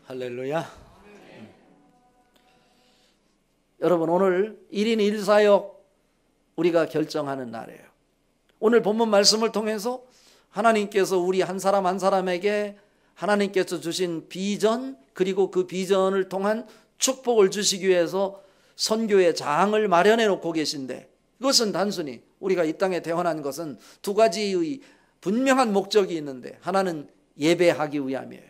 할렐루야. 여러분, 오늘 1인 1사역 우리가 결정하는 날이에요. 오늘 본문 말씀을 통해서 하나님께서 우리 한 사람 한 사람에게 하나님께서 주신 비전, 그리고 그 비전을 통한 축복을 주시기 위해서 선교의 장을 마련해 놓고 계신데, 이것은 단순히 우리가 이 땅에 태어난 것은 두 가지의 분명한 목적이 있는데, 하나는 예배하기 위함이에요.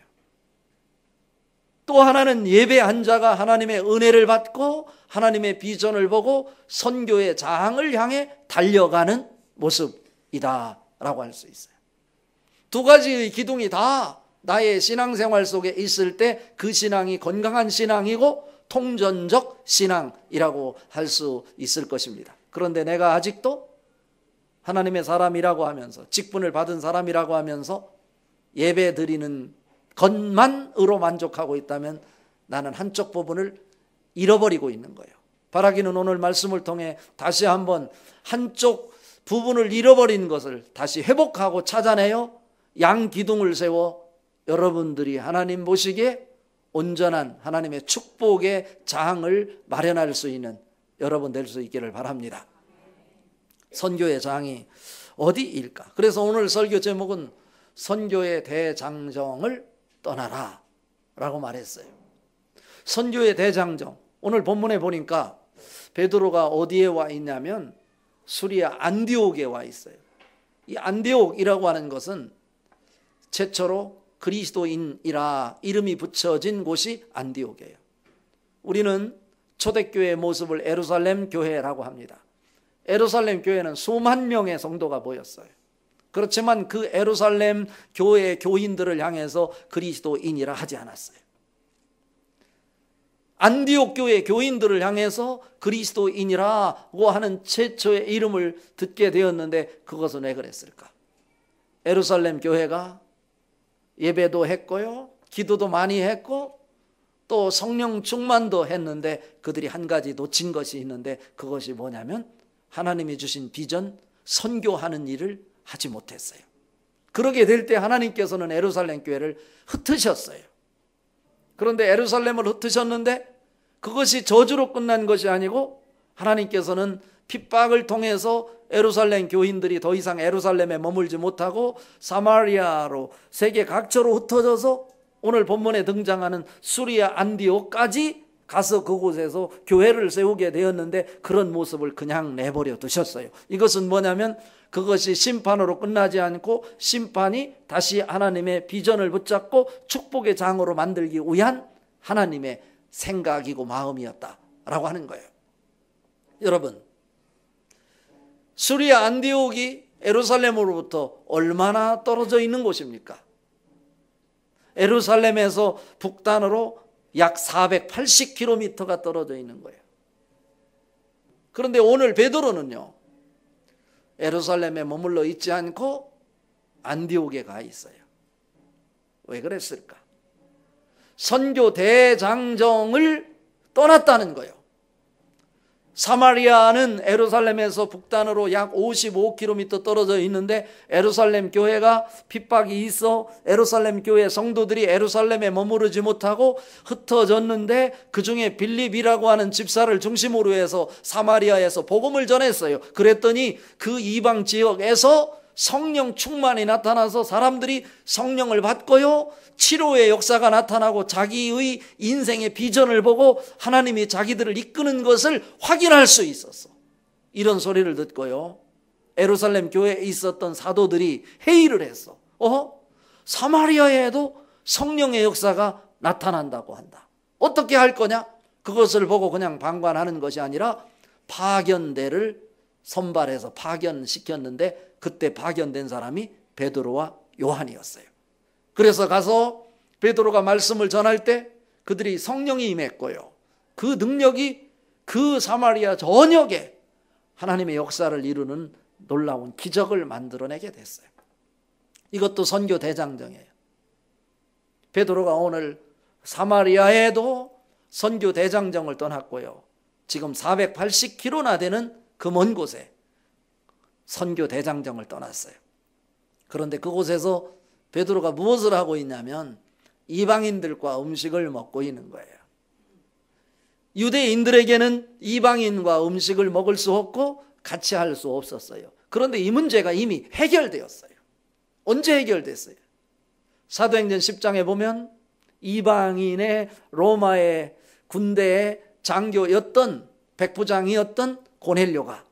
또 하나는 예배한 자가 하나님의 은혜를 받고 하나님의 비전을 보고 선교의 장을 향해 달려가는 모습이다라고 할 수 있어요. 두 가지의 기둥이 다 나의 신앙생활 속에 있을 때 그 신앙이 건강한 신앙이고 통전적 신앙이라고 할 수 있을 것입니다. 그런데 내가 아직도 하나님의 사람이라고 하면서, 직분을 받은 사람이라고 하면서 예배 드리는 것만으로 만족하고 있다면 나는 한쪽 부분을 잃어버리고 있는 거예요. 바라기는 오늘 말씀을 통해 다시 한번 한쪽 부분을 잃어버린 것을 다시 회복하고 찾아내요, 양 기둥을 세워 여러분들이 하나님 보시기에 온전한 하나님의 축복의 장을 마련할 수 있는 여러분 될 수 있기를 바랍니다. 선교의 장이 어디일까? 그래서 오늘 설교 제목은 선교의 대장정을 떠나라 라고 말했어요. 선교의 대장정, 오늘 본문에 보니까 베드로가 어디에 와 있냐면 수리아 안디옥에 와 있어요. 이 안디옥이라고 하는 것은 최초로 그리스도인이라 이름이 붙여진 곳이 안디옥이에요. 우리는 초대교회의 모습을 예루살렘 교회라고 합니다. 예루살렘 교회는 수만 명의 성도가 모였어요. 그렇지만 그 예루살렘 교회의 교인들을 향해서 그리스도인이라 하지 않았어요. 안디옥 교회 교인들을 향해서 그리스도인이라고 하는 최초의 이름을 듣게 되었는데, 그것은 왜 그랬을까? 예루살렘 교회가 예배도 했고요, 기도도 많이 했고, 또 성령 충만도 했는데 그들이 한 가지 놓친 것이 있는데, 그것이 뭐냐면 하나님이 주신 비전, 선교하는 일을 하지 못했어요. 그러게 될 때 하나님께서는 예루살렘 교회를 흩으셨어요. 그런데 예루살렘을 흩으셨는데 그것이 저주로 끝난 것이 아니고, 하나님께서는 핍박을 통해서 예루살렘 교인들이 더 이상 예루살렘에 머물지 못하고 사마리아로 세계 각처로 흩어져서 오늘 본문에 등장하는 수리아 안디옥까지 가서 그곳에서 교회를 세우게 되었는데, 그런 모습을 그냥 내버려 두셨어요. 이것은 뭐냐면 그것이 심판으로 끝나지 않고 심판이 다시 하나님의 비전을 붙잡고 축복의 장으로 만들기 위한 하나님의 생각이고 마음이었다라고 하는 거예요. 여러분, 수리아 안디옥이 예루살렘으로부터 얼마나 떨어져 있는 곳입니까? 예루살렘에서 북단으로 약 480km가 떨어져 있는 거예요. 그런데 오늘 베드로는요, 예루살렘에 머물러 있지 않고 안디옥에 가 있어요. 왜 그랬을까? 선교 대장정을 떠났다는 거예요. 사마리아는 예루살렘에서 북단으로 약 55km 떨어져 있는데, 예루살렘 교회가 핍박이 있어 예루살렘 교회 성도들이 예루살렘에 머무르지 못하고 흩어졌는데, 그 중에 빌립이라고 하는 집사를 중심으로 해서 사마리아에서 복음을 전했어요. 그랬더니 그 이방 지역에서 성령 충만이 나타나서 사람들이 성령을 받고요, 치료의 역사가 나타나고 자기의 인생의 비전을 보고 하나님이 자기들을 이끄는 것을 확인할 수 있었어. 이런 소리를 듣고요, 예루살렘 교회에 있었던 사도들이 회의를 했어. 사마리아에도 성령의 역사가 나타난다고 한다. 어떻게 할 거냐? 그것을 보고 그냥 방관하는 것이 아니라 파견대를 선발해서 파견시켰는데, 그때 파견된 사람이 베드로와 요한이었어요. 그래서 가서 베드로가 말씀을 전할 때 그들이 성령이 임했고요, 그 능력이 그 사마리아 전역에 하나님의 역사를 이루는 놀라운 기적을 만들어내게 됐어요. 이것도 선교 대장정이에요. 베드로가 오늘 사마리아에도 선교 대장정을 떠났고요, 지금 480km나 되는 그 먼 곳에 선교 대장정을 떠났어요. 그런데 그곳에서 베드로가 무엇을 하고 있냐면 이방인들과 음식을 먹고 있는 거예요. 유대인들에게는 이방인과 음식을 먹을 수 없고 같이 할 수 없었어요. 그런데 이 문제가 이미 해결되었어요. 언제 해결됐어요? 사도행전 10장에 보면 이방인의 로마의 군대의 장교였던 백부장이었던 고넬료가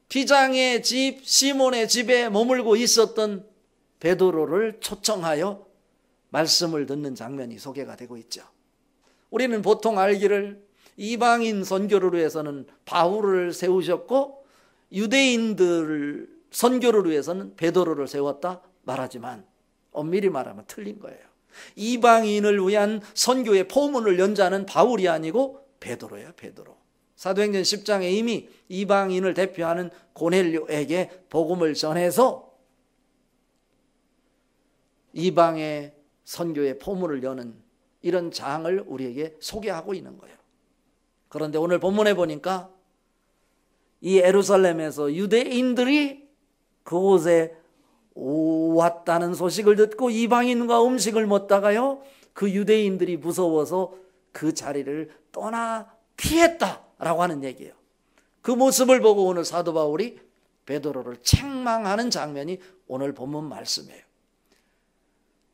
비장의 집 시몬의 집에 머물고 있었던 베드로를 초청하여 말씀을 듣는 장면이 소개가 되고 있죠. 우리는 보통 알기를 이방인 선교를 위해서는 바울을 세우셨고 유대인들 선교를 위해서는 베드로를 세웠다 말하지만 엄밀히 말하면 틀린 거예요. 이방인을 위한 선교의 포문을 연 자는 바울이 아니고 베드로예요. 베드로. 사도행전 10장에 이미 이방인을 대표하는 고넬료에게 복음을 전해서 이방의 선교의 포문을 여는 이런 장을 우리에게 소개하고 있는 거예요. 그런데 오늘 본문에 보니까 이 예루살렘에서 유대인들이 그곳에 왔다는 소식을 듣고 이방인과 음식을 먹다가요, 그 유대인들이 무서워서 그 자리를 떠나 피했다라고 하는 얘기예요. 그 모습을 보고 오늘 사도 바울이 베드로를 책망하는 장면이 오늘 본문 말씀이에요.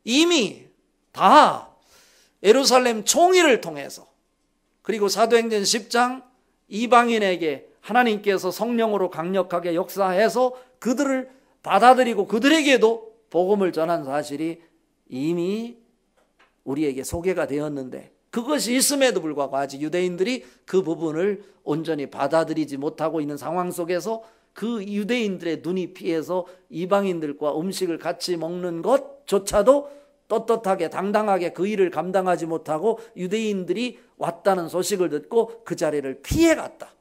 이미 다 예루살렘 총회를 통해서 그리고 사도행전 10장 이방인에게 하나님께서 성령으로 강력하게 역사해서 그들을 받아들이고 그들에게도 복음을 전한 사실이 이미 우리에게 소개가 되었는데 그것이 있음에도 불구하고 아직 유대인들이 그 부분을 온전히 받아들이지 못하고 있는 상황 속에서 그 유대인들의 눈이 피해서 이방인들과 음식을 같이 먹는 것조차도 떳떳하게 당당하게 그 일을 감당하지 못하고 유대인들이 왔다는 소식을 듣고 그 자리를 피해갔다.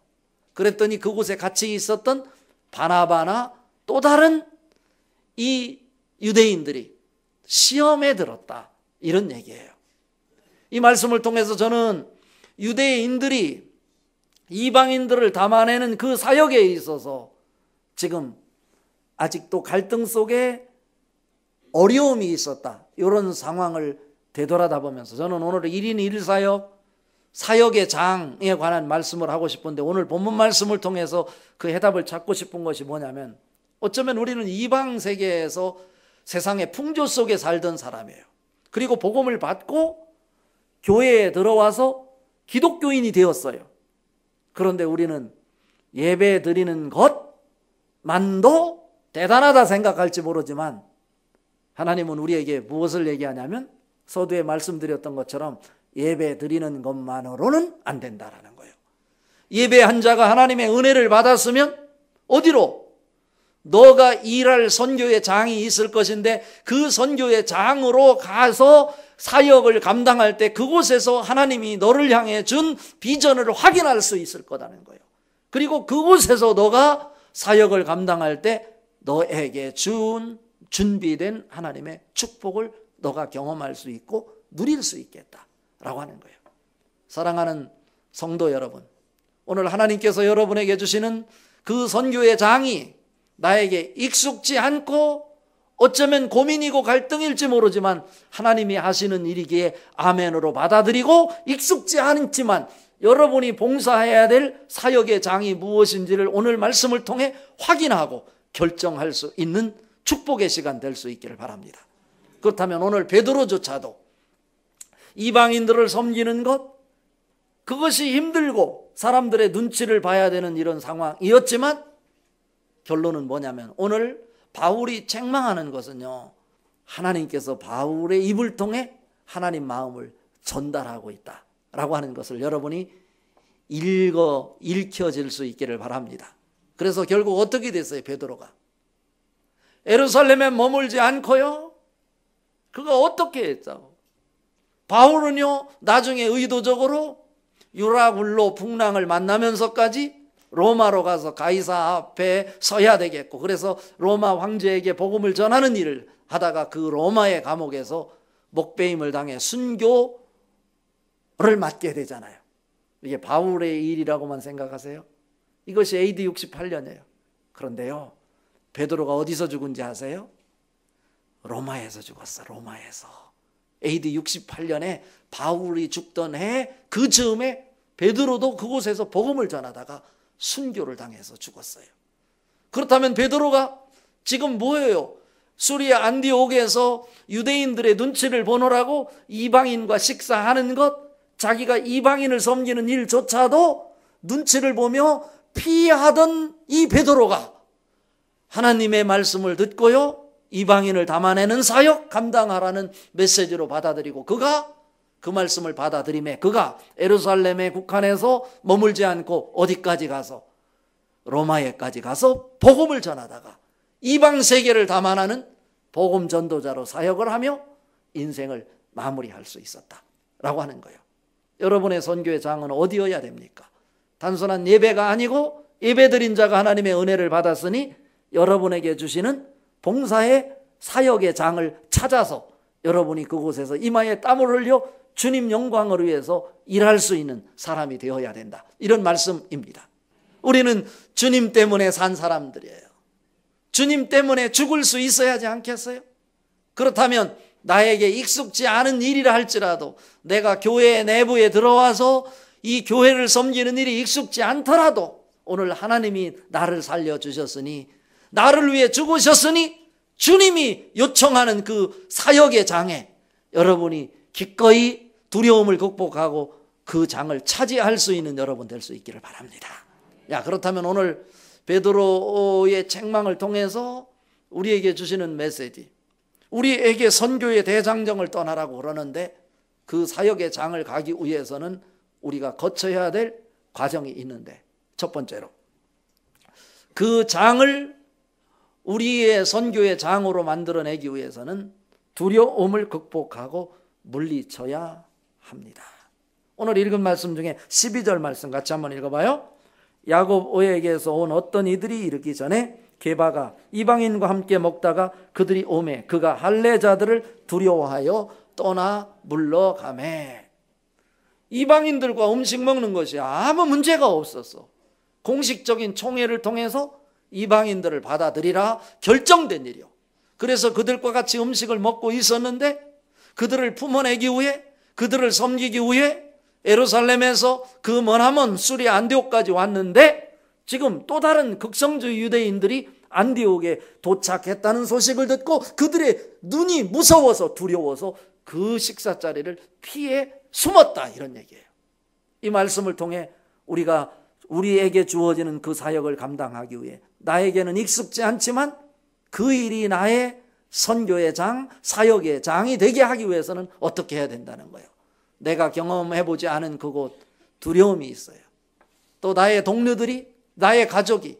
그랬더니 그곳에 같이 있었던 바나바나 또 다른 이 유대인들이 시험에 들었다. 이런 얘기예요. 이 말씀을 통해서 저는 유대인들이 이방인들을 담아내는 그 사역에 있어서 지금 아직도 갈등 속에 어려움이 있었다. 이런 상황을 되돌아다 보면서 저는 오늘 1인 1사역 사역의 장에 관한 말씀을 하고 싶은데 오늘 본문 말씀을 통해서 그 해답을 찾고 싶은 것이 뭐냐면 어쩌면 우리는 이방 세계에서 세상의 풍조 속에 살던 사람이에요. 그리고 복음을 받고 교회에 들어와서 기독교인이 되었어요. 그런데 우리는 예배 드리는 것만도 대단하다 생각할지 모르지만 하나님은 우리에게 무엇을 얘기하냐면 서두에 말씀드렸던 것처럼 예배 드리는 것만으로는 안 된다라는 거예요. 예배한 자가 하나님의 은혜를 받았으면 어디로? 너가 일할 선교의 장이 있을 것인데 그 선교의 장으로 가서 사역을 감당할 때 그곳에서 하나님이 너를 향해 준 비전을 확인할 수 있을 거라는 거예요. 그리고 그곳에서 너가 사역을 감당할 때 너에게 준 준비된 하나님의 축복을 너가 경험할 수 있고 누릴 수 있겠다라고 하는 거예요. 사랑하는 성도 여러분, 오늘 하나님께서 여러분에게 주시는 그 선교의 장이 나에게 익숙지 않고 어쩌면 고민이고 갈등일지 모르지만 하나님이 하시는 일이기에 아멘으로 받아들이고 익숙지 않지만 여러분이 봉사해야 될 사역의 장이 무엇인지를 오늘 말씀을 통해 확인하고 결정할 수 있는 축복의 시간 될 수 있기를 바랍니다. 그렇다면 오늘 베드로조차도 이방인들을 섬기는 것 그것이 힘들고 사람들의 눈치를 봐야 되는 이런 상황이었지만 결론은 뭐냐면 오늘 바울이 책망하는 것은요, 하나님께서 바울의 입을 통해 하나님 마음을 전달하고 있다라고 하는 것을 여러분이 읽혀질 수 있기를 바랍니다. 그래서 결국 어떻게 됐어요? 베드로가 예루살렘에 머물지 않고요, 그가 어떻게 했다고? 바울은요 나중에 의도적으로 유라굴로 풍랑을 만나면서까지 로마로 가서 가이사 앞에 서야 되겠고 그래서 로마 황제에게 복음을 전하는 일을 하다가 그 로마의 감옥에서 목배임을 당해 순교를 맡게 되잖아요. 이게 바울의 일이라고만 생각하세요? 이것이 AD 68년이에요. 그런데요 베드로가 어디서 죽은지 아세요? 로마에서 죽었어. 로마에서. AD 68년에 바울이 죽던 해 그 즈음에 베드로도 그곳에서 복음을 전하다가 순교를 당해서 죽었어요. 그렇다면 베드로가 지금 뭐예요? 수리아 안디옥에서 유대인들의 눈치를 보느라고 이방인과 식사하는 것, 자기가 이방인을 섬기는 일조차도 눈치를 보며 피하던 이 베드로가 하나님의 말씀을 듣고요, 이방인을 담아내는 사역 감당하라는 메시지로 받아들이고, 그가 그 말씀을 받아들임에 그가 예루살렘의 국한에서 머물지 않고 어디까지 가서 로마에까지 가서 복음을 전하다가 이방 세계를 담아내는 복음 전도자로 사역을 하며 인생을 마무리할 수 있었다라고 하는 거예요. 여러분의 선교의 장은 어디여야 됩니까? 단순한 예배가 아니고 예배드린 자가 하나님의 은혜를 받았으니 여러분에게 주시는 봉사의 사역의 장을 찾아서 여러분이 그곳에서 이마에 땀을 흘려 주님 영광을 위해서 일할 수 있는 사람이 되어야 된다. 이런 말씀입니다. 우리는 주님 때문에 산 사람들이에요. 주님 때문에 죽을 수 있어야 하지 않겠어요? 그렇다면 나에게 익숙지 않은 일이라 할지라도, 내가 교회 내부에 들어와서 이 교회를 섬기는 일이 익숙지 않더라도 오늘 하나님이 나를 살려주셨으니, 나를 위해 죽으셨으니 주님이 요청하는 그 사역의 장에 여러분이 기꺼이 두려움을 극복하고 그 장을 차지할 수 있는 여러분 될 수 있기를 바랍니다. 그렇다면 오늘 베드로의 책망을 통해서 우리에게 주시는 메시지, 우리에게 선교의 대장정을 떠나라고 그러는데 그 사역의 장을 가기 위해서는 우리가 거쳐야 될 과정이 있는데, 첫 번째로 그 장을 우리의 선교의 장으로 만들어내기 위해서는 두려움을 극복하고 물리쳐야 합니다. 오늘 읽은 말씀 중에 12절 말씀 같이 한번 읽어봐요. 야곱에게서 온 어떤 이들이 이르기 전에 게바가 이방인과 함께 먹다가 그들이 오매 그가 할례자들을 두려워하여 떠나 물러가매. 이방인들과 음식 먹는 것이 아무 문제가 없었어. 공식적인 총회를 통해서 이방인들을 받아들이라 결정된 일이요. 그래서 그들과 같이 음식을 먹고 있었는데 그들을 품어내기 위해, 그들을 섬기기 위해 예루살렘에서 그 머나먼 수리아 안디옥까지 왔는데, 지금 또 다른 극성주의 유대인들이 안디옥에 도착했다는 소식을 듣고 그들의 눈이 무서워서 두려워서 그 식사 자리를 피해 숨었다, 이런 얘기예요. 이 말씀을 통해 우리에게 주어지는 그 사역을 감당하기 위해, 나에게는 익숙지 않지만 그 일이 나의 선교의 장, 사역의 장이 되게 하기 위해서는 어떻게 해야 된다는 거예요. 내가 경험해보지 않은 그곳 두려움이 있어요. 또 나의 동료들이, 나의 가족이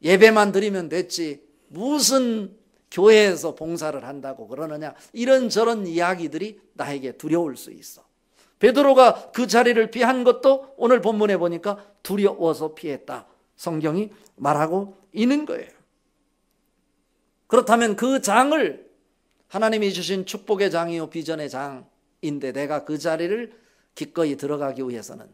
예배만 드리면 됐지 무슨 교회에서 봉사를 한다고 그러느냐, 이런저런 이야기들이 나에게 두려울 수 있어. 베드로가 그 자리를 피한 것도 오늘 본문에 보니까 두려워서 피했다, 성경이 말하고 있는 거예요. 그렇다면 그 장을, 하나님이 주신 축복의 장이요 비전의 장인데 내가 그 자리를 기꺼이 들어가기 위해서는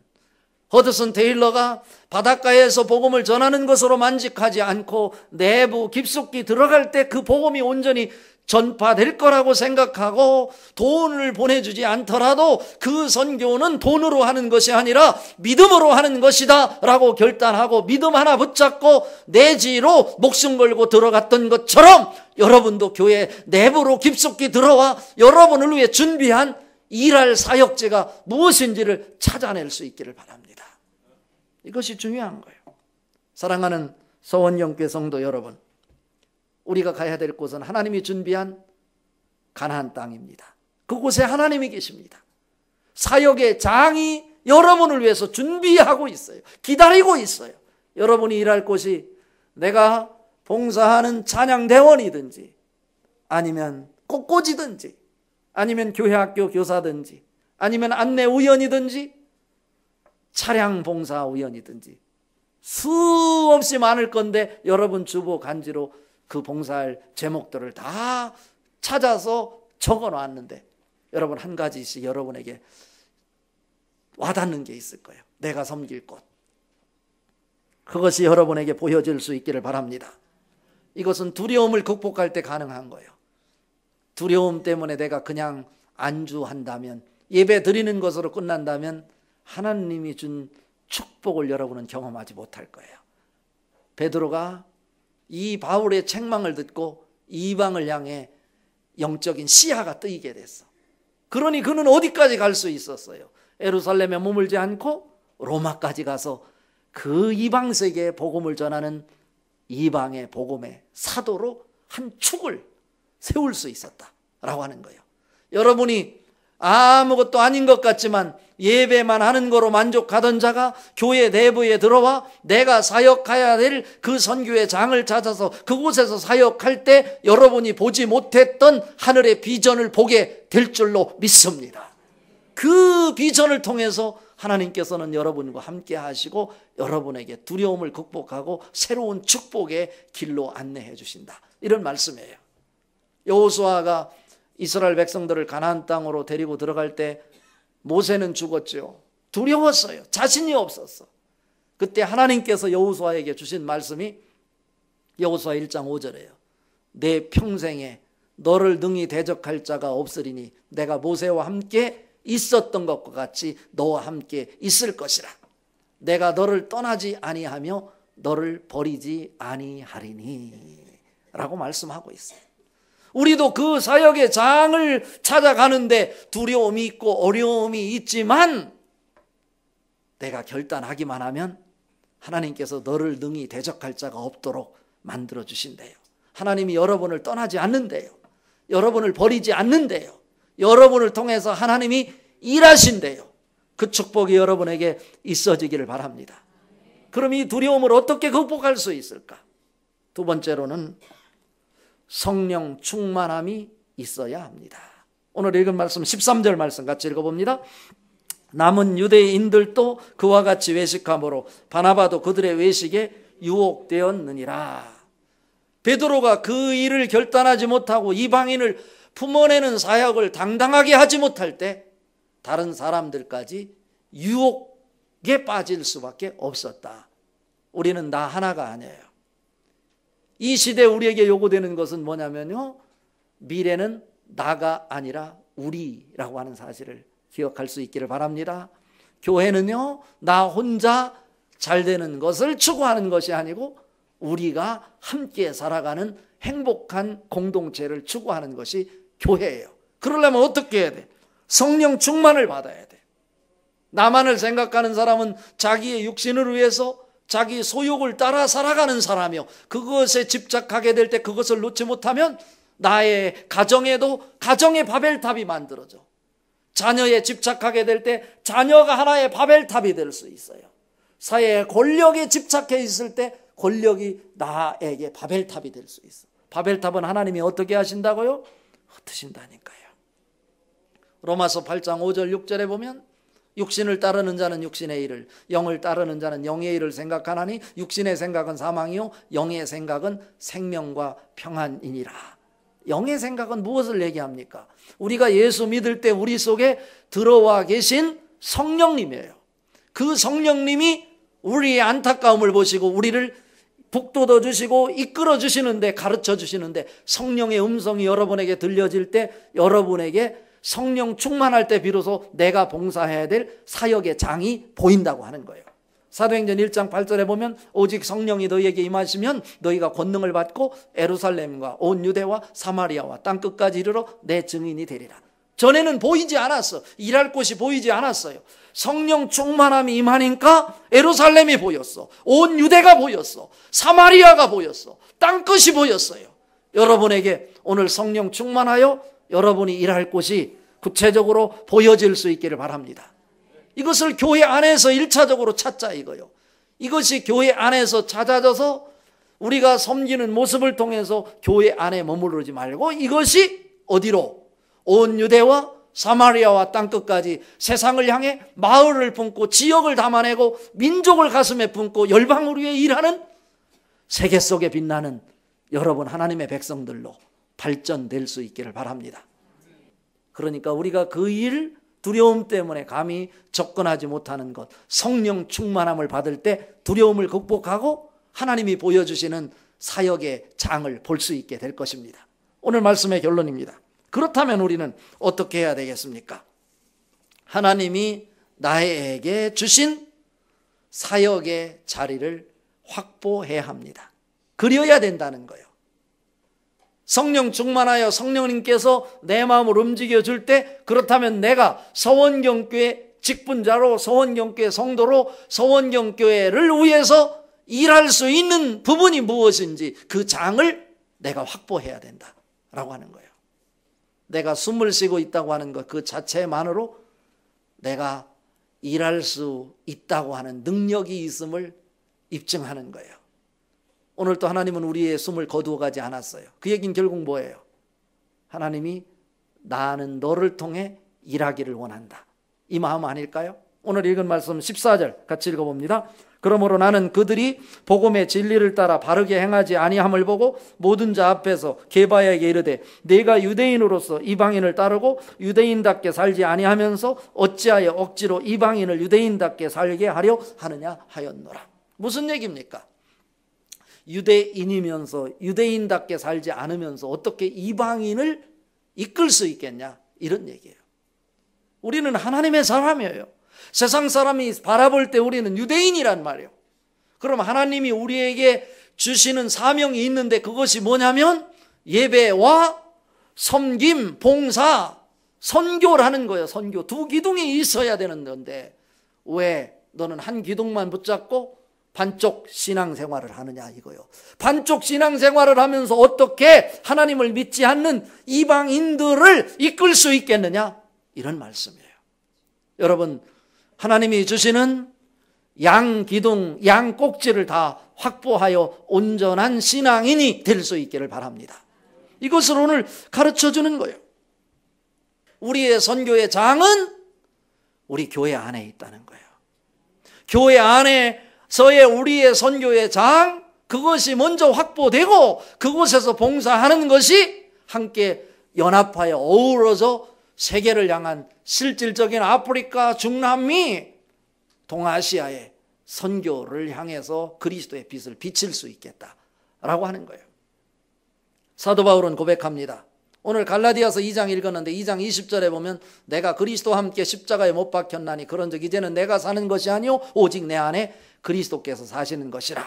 허드슨 테일러가 바닷가에서 복음을 전하는 것으로 만족하지 않고 내부 깊숙이 들어갈 때 그 복음이 온전히 전파될 거라고 생각하고 돈을 보내주지 않더라도 그 선교는 돈으로 하는 것이 아니라 믿음으로 하는 것이다 라고 결단하고 믿음 하나 붙잡고 내지로 목숨 걸고 들어갔던 것처럼, 여러분도 교회 내부로 깊숙이 들어와 여러분을 위해 준비한 일할 사역제가 무엇인지를 찾아낼 수 있기를 바랍니다. 이것이 중요한 거예요. 사랑하는 서원영교회 성도 여러분, 우리가 가야 될 곳은 하나님이 준비한 가나안 땅입니다. 그곳에 하나님이 계십니다. 사역의 장이 여러분을 위해서 준비하고 있어요. 기다리고 있어요. 여러분이 일할 곳이 내가 봉사하는 찬양대원이든지 아니면 꽃꽂이든지 아니면 교회학교 교사든지 아니면 안내우연이든지 차량봉사우연이든지 수없이 많을 건데, 여러분 주보 간지로 그 봉사할 제목들을 다 찾아서 적어놨는데 여러분 한 가지씩 여러분에게 와닿는 게 있을 거예요. 내가 섬길 곳. 그것이 여러분에게 보여질 수 있기를 바랍니다. 이것은 두려움을 극복할 때 가능한 거예요. 두려움 때문에 내가 그냥 안주한다면, 예배 드리는 것으로 끝난다면 하나님이 준 축복을 여러분은 경험하지 못할 거예요. 베드로가 이 바울의 책망을 듣고 이방을 향해 영적인 시야가 뜨이게 됐어. 그러니 그는 어디까지 갈 수 있었어요? 예루살렘에 머물지 않고 로마까지 가서 그 이방 세계에 복음을 전하는 이방의 복음의 사도로 한 축을 세울 수 있었다라고 하는 거예요. 여러분이 아무것도 아닌 것 같지만 예배만 하는 거로 만족하던 자가 교회 내부에 들어와 내가 사역해야 될 그 선교의 장을 찾아서 그곳에서 사역할 때 여러분이 보지 못했던 하늘의 비전을 보게 될 줄로 믿습니다. 그 비전을 통해서 하나님께서는 여러분과 함께 하시고 여러분에게 두려움을 극복하고 새로운 축복의 길로 안내해 주신다, 이런 말씀이에요. 여호수아가 이스라엘 백성들을 가나안 땅으로 데리고 들어갈 때 모세는 죽었죠. 두려웠어요. 자신이 없었어. 그때 하나님께서 여호수아에게 주신 말씀이 여호수아 1장 5절이에요. 내 평생에 너를 능히 대적할 자가 없으리니 내가 모세와 함께 있었던 것과 같이 너와 함께 있을 것이라. 내가 너를 떠나지 아니하며 너를 버리지 아니하리니 라고 말씀하고 있어요. 우리도 그 사역의 장을 찾아가는데 두려움이 있고 어려움이 있지만 내가 결단하기만 하면 하나님께서 너를 능히 대적할 자가 없도록 만들어 주신대요. 하나님이 여러분을 떠나지 않는데요. 여러분을 버리지 않는데요. 여러분을 통해서 하나님이 일하신대요. 그 축복이 여러분에게 있어지기를 바랍니다. 그럼 이 두려움을 어떻게 극복할 수 있을까? 두 번째로는 성령 충만함이 있어야 합니다. 오늘 읽은 말씀 13절 말씀 같이 읽어봅니다. 남은 유대인들도 그와 같이 외식함으로 바나바도 그들의 외식에 유혹되었느니라. 베드로가 그 일을 결단하지 못하고 이방인을 품어내는 사역을 당당하게 하지 못할 때 다른 사람들까지 유혹에 빠질 수밖에 없었다. 우리는 나 하나가 아니에요. 이 시대에 우리에게 요구되는 것은 뭐냐면요, 미래는 나가 아니라 우리라고 하는 사실을 기억할 수 있기를 바랍니다. 교회는요, 나 혼자 잘 되는 것을 추구하는 것이 아니고 우리가 함께 살아가는 행복한 공동체를 추구하는 것이 교회예요. 그러려면 어떻게 해야 돼? 성령 충만을 받아야 돼. 나만을 생각하는 사람은 자기의 육신을 위해서 자기 소욕을 따라 살아가는 사람이요, 그것에 집착하게 될 때 그것을 놓지 못하면 나의 가정에도 가정의 바벨탑이 만들어져. 자녀에 집착하게 될 때 자녀가 하나의 바벨탑이 될 수 있어요. 사회의 권력에 집착해 있을 때 권력이 나에게 바벨탑이 될 수 있어. 바벨탑은 하나님이 어떻게 하신다고요? 흩으신다니까요. 로마서 8장 5절 6절에 보면 육신을 따르는 자는 육신의 일을, 영을 따르는 자는 영의 일을 생각하나니 육신의 생각은 사망이요 영의 생각은 생명과 평안이니라. 영의 생각은 무엇을 얘기합니까? 우리가 예수 믿을 때 우리 속에 들어와 계신 성령님이에요. 그 성령님이 우리의 안타까움을 보시고 우리를 북돋워 주시고 이끌어 주시는데, 가르쳐 주시는데, 성령의 음성이 여러분에게 들려질 때, 여러분에게 성령 충만할 때 비로소 내가 봉사해야 될 사역의 장이 보인다고 하는 거예요. 사도행전 1장 8절에 보면 오직 성령이 너희에게 임하시면 너희가 권능을 받고 예루살렘과 온 유대와 사마리아와 땅끝까지 이르러 내 증인이 되리라. 전에는 보이지 않았어. 일할 곳이 보이지 않았어요. 성령 충만함이 임하니까 예루살렘이 보였어. 온 유대가 보였어. 사마리아가 보였어. 땅끝이 보였어요. 여러분에게 오늘 성령 충만하여 여러분이 일할 곳이 구체적으로 보여질 수 있기를 바랍니다. 이것을 교회 안에서 1차적으로 찾자 이거요. 이것이 교회 안에서 찾아져서 우리가 섬기는 모습을 통해서 교회 안에 머무르지 말고 이것이 어디로? 온 유대와 사마리아와 땅끝까지 세상을 향해 마을을 품고 지역을 담아내고 민족을 가슴에 품고 열방을 위해 일하는 세계 속에 빛나는 여러분 하나님의 백성들로 발전될 수 있기를 바랍니다. 그러니까 우리가 그 일 두려움 때문에 감히 접근하지 못하는 것, 성령 충만함을 받을 때 두려움을 극복하고 하나님이 보여주시는 사역의 장을 볼 수 있게 될 것입니다. 오늘 말씀의 결론입니다. 그렇다면 우리는 어떻게 해야 되겠습니까? 하나님이 나에게 주신 사역의 자리를 확보해야 합니다. 그려야 된다는 거예요. 성령 충만하여 성령님께서 내 마음을 움직여 줄 때, 그렇다면 내가 서원경교회 직분자로, 서원경교회 성도로 서원경교회를 위해서 일할 수 있는 부분이 무엇인지 그 장을 내가 확보해야 된다라고 하는 거예요. 내가 숨을 쉬고 있다고 하는 것 그 자체만으로 내가 일할 수 있다고 하는 능력이 있음을 입증하는 거예요. 오늘 또 하나님은 우리의 숨을 거두어 가지 않았어요. 그 얘기는 결국 뭐예요? 하나님이 나는 너를 통해 일하기를 원한다, 이 마음 아닐까요? 오늘 읽은 말씀 14절 같이 읽어봅니다. 그러므로 나는 그들이 복음의 진리를 따라 바르게 행하지 아니함을 보고 모든 자 앞에서 게바야에게 이르되 내가 유대인으로서 이방인을 따르고 유대인답게 살지 아니하면서 어찌하여 억지로 이방인을 유대인답게 살게 하려 하느냐 하였노라. 무슨 얘기입니까? 유대인이면서 유대인답게 살지 않으면서 어떻게 이방인을 이끌 수 있겠냐, 이런 얘기예요. 우리는 하나님의 사람이에요. 세상 사람이 바라볼 때 우리는 유대인이란 말이에요. 그럼 하나님이 우리에게 주시는 사명이 있는데 그것이 뭐냐면 예배와 섬김, 봉사, 선교라는 거예요. 선교. 두 기둥이 있어야 되는 건데 왜 너는 한 기둥만 붙잡고 반쪽 신앙생활을 하느냐 이거요. 반쪽 신앙생활을 하면서 어떻게 하나님을 믿지 않는 이방인들을 이끌 수 있겠느냐, 이런 말씀이에요. 여러분, 하나님이 주시는 양 기둥, 양 꼭지를 다 확보하여 온전한 신앙인이 될 수 있기를 바랍니다. 이것을 오늘 가르쳐주는 거예요. 우리의 선교의 장은 우리 교회 안에 있다는 거예요. 교회 안에서의 우리의 선교의 장, 그것이 먼저 확보되고 그곳에서 봉사하는 것이 함께 연합하여 어우러져 세계를 향한 실질적인 아프리카, 중남미, 동아시아의 선교를 향해서 그리스도의 빛을 비칠 수 있겠다라고 하는 거예요. 사도 바울은 고백합니다. 오늘 갈라디아서 2장 읽었는데 2장 20절에 보면 내가 그리스도와 함께 십자가에 못 박혔나니 그런즉 이제는 내가 사는 것이 아니요 오직 내 안에 그리스도께서 사시는 것이라.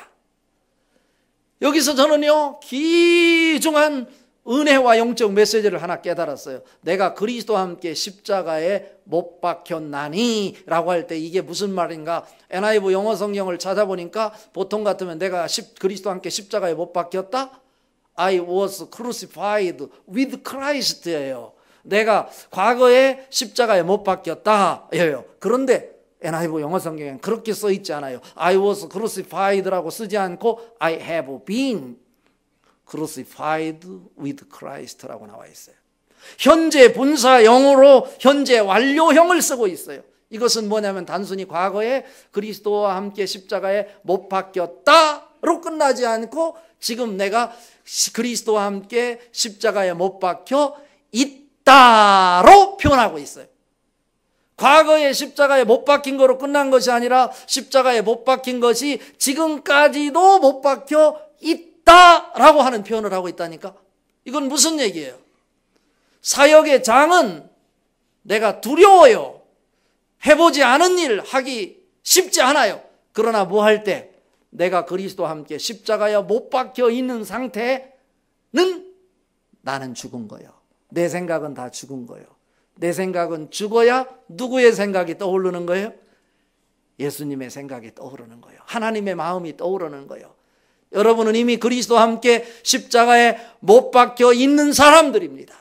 여기서 저는요 귀중한 은혜와 영적 메시지를 하나 깨달았어요. 내가 그리스도와 함께 십자가에 못 박혔나니 라고 할 때 이게 무슨 말인가, NIV 영어 성경을 찾아보니까 보통 같으면 내가 그리스도와 함께 십자가에 못 박혔다, I was crucified with Christ예요. 내가 과거에 십자가에 못 박혔다 예요. 그런데 NIV 영어 성경에는 그렇게 써 있지 않아요. I was crucified라고 쓰지 않고 I have been crucified with Christ라고 나와 있어요. 현재 분사형으로 현재 완료형을 쓰고 있어요. 이것은 뭐냐면 단순히 과거에 그리스도와 함께 십자가에 못 박혔다로 끝나지 않고 지금 내가 그리스도와 함께 십자가에 못 박혀 있다로 표현하고 있어요. 과거에 십자가에 못 박힌 거로 끝난 것이 아니라 십자가에 못 박힌 것이 지금까지도 못 박혀 있다라고 하는 표현을 하고 있다니까. 이건 무슨 얘기예요? 사역의 장은 내가 두려워요. 해보지 않은 일 하기 쉽지 않아요. 그러나 뭐 할 때 내가 그리스도와 함께 십자가에 못 박혀 있는 상태는 나는 죽은 거예요. 내 생각은 다 죽은 거예요. 내 생각은 죽어야 누구의 생각이 떠오르는 거예요? 예수님의 생각이 떠오르는 거예요. 하나님의 마음이 떠오르는 거예요. 여러분은 이미 그리스도와 함께 십자가에 못 박혀 있는 사람들입니다.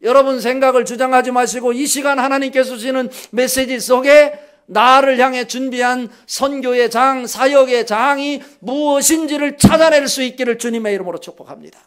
여러분 생각을 주장하지 마시고 이 시간 하나님께서 주시는 메시지 속에 나를 향해 준비한 선교의 장, 사역의 장이 무엇인지를 찾아낼 수 있기를 주님의 이름으로 축복합니다.